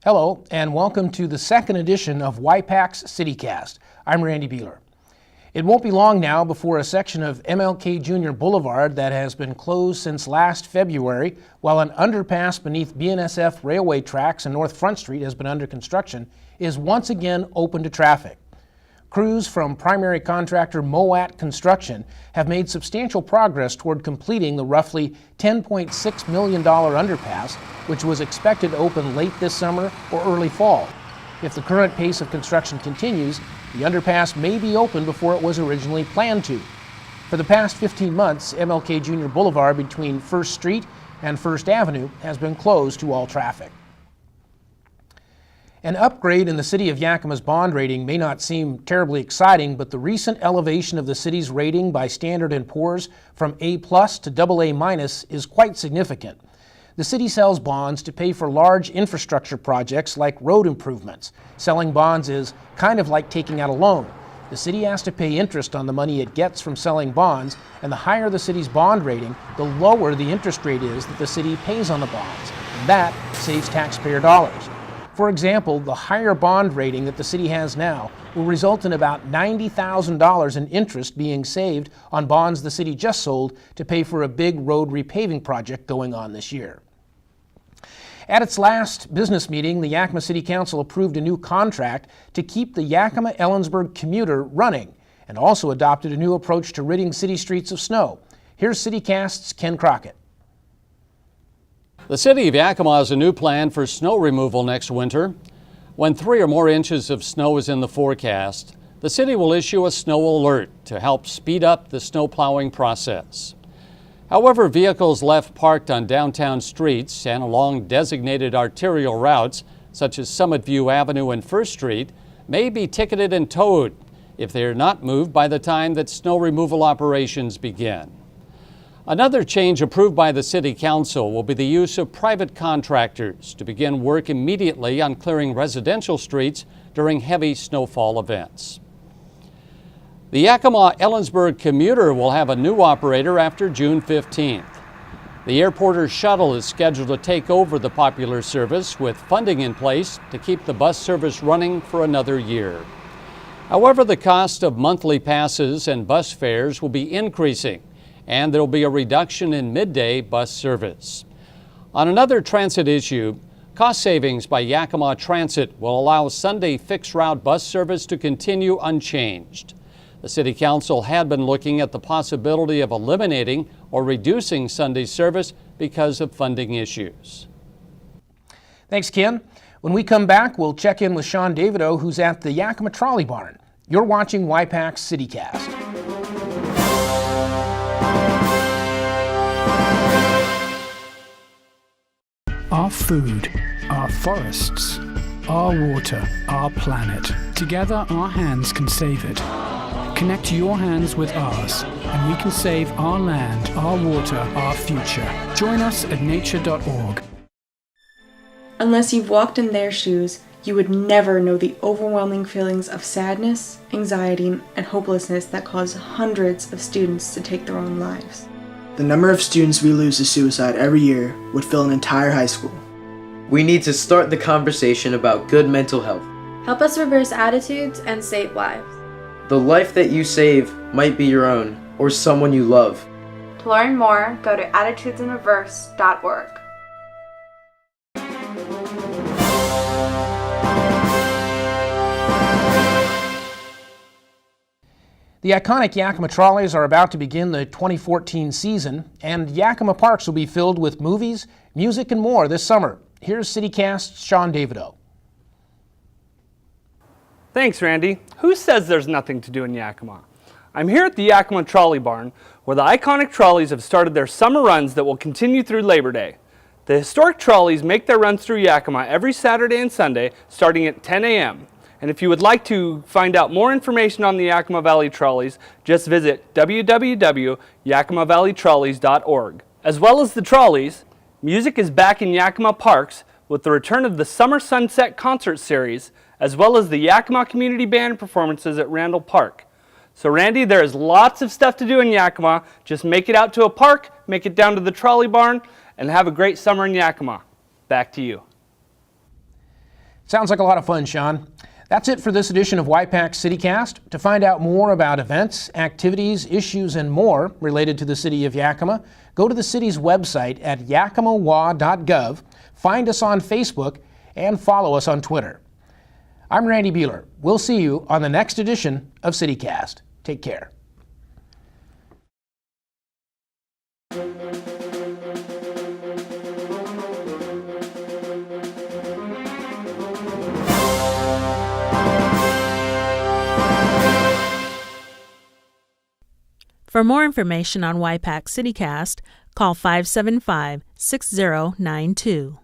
Hello, and welcome to the second edition of Y-PAC's CityCast. I'm Randy Beeler. It won't be long now before a section of MLK Jr. Boulevard that has been closed since last February, while an underpass beneath BNSF railway tracks in North Front Street has been under construction, is once again open to traffic. Crews from primary contractor Moat Construction have made substantial progress toward completing the roughly $10.6 million underpass, which was expected to open late this summer or early fall. If the current pace of construction continues, the underpass may be open before it was originally planned to. For the past 15 months, MLK Jr. Boulevard between 1st Street and 1st Avenue has been closed to all traffic. An upgrade in the City of Yakima's bond rating may not seem terribly exciting, but the recent elevation of the city's rating by Standard & Poor's from A+ to AA- is quite significant. The city sells bonds to pay for large infrastructure projects like road improvements. Selling bonds is kind of like taking out a loan. The city has to pay interest on the money it gets from selling bonds, and the higher the city's bond rating, the lower the interest rate is that the city pays on the bonds. And that saves taxpayer dollars. For example, the higher bond rating that the city has now will result in about $90,000 in interest being saved on bonds the city just sold to pay for a big road repaving project going on this year. At its last business meeting, the Yakima City Council approved a new contract to keep the Yakima-Ellensburg commuter running and also adopted a new approach to ridding city streets of snow. Here's CityCast's Ken Crockett. The City of Yakima has a new plan for snow removal next winter. When 3 or more inches of snow is in the forecast, the city will issue a snow alert to help speed up the snow plowing process. However, vehicles left parked on downtown streets and along designated arterial routes, such as Summit View Avenue and 1st Street, may be ticketed and towed if they are not moved by the time that snow removal operations begin. Another change approved by the City Council will be the use of private contractors to begin work immediately on clearing residential streets during heavy snowfall events. The Yakima-Ellensburg commuter will have a new operator after June 15th. The Airporter's shuttle is scheduled to take over the popular service with funding in place to keep the bus service running for another year. However, the cost of monthly passes and bus fares will be increasing, and there will be a reduction in midday bus service. On another transit issue, cost savings by Yakima Transit will allow Sunday fixed route bus service to continue unchanged. The City Council had been looking at the possibility of eliminating or reducing Sunday service because of funding issues. Thanks, Ken. When we come back, we'll check in with Sean Davidow, who's at the Yakima Trolley Barn. You're watching Y-PAC's CityCast. Our food, our forests, our water, our planet. Together, our hands can save it. Connect your hands with ours, and we can save our land, our water, our future. Join us at nature.org. Unless you've walked in their shoes, you would never know the overwhelming feelings of sadness, anxiety, and hopelessness that cause hundreds of students to take their own lives. The number of students we lose to suicide every year would fill an entire high school. We need to start the conversation about good mental health. Help us reverse attitudes and save lives. The life that you save might be your own or someone you love. To learn more, go to attitudesinreverse.org. The iconic Yakima trolleys are about to begin the 2014 season, and Yakima parks will be filled with movies, music, and more this summer. Here's CityCast's Sean Davidow. Thanks, Randy. Who says there's nothing to do in Yakima? I'm here at the Yakima Trolley Barn, where the iconic trolleys have started their summer runs that will continue through Labor Day. The historic trolleys make their runs through Yakima every Saturday and Sunday, starting at 10 a.m. And if you would like to find out more information on the Yakima Valley Trolleys, just visit www.yakimavalleytrolleys.org. As well as the trolleys, music is back in Yakima parks with the return of the Summer Sunset Concert Series, as well as the Yakima Community Band performances at Randall Park. So Randy, there is lots of stuff to do in Yakima. Just make it out to a park, make it down to the trolley barn, and have a great summer in Yakima. Back to you. Sounds like a lot of fun, Sean. That's it for this edition of Y-PAC CityCast. To find out more about events, activities, issues, and more related to the City of Yakima, go to the city's website at yakimawa.gov, find us on Facebook, and follow us on Twitter. I'm Randy Buehler. We'll see you on the next edition of CityCast. Take care. For more information on Y-PAC CityCast, call 575-6092.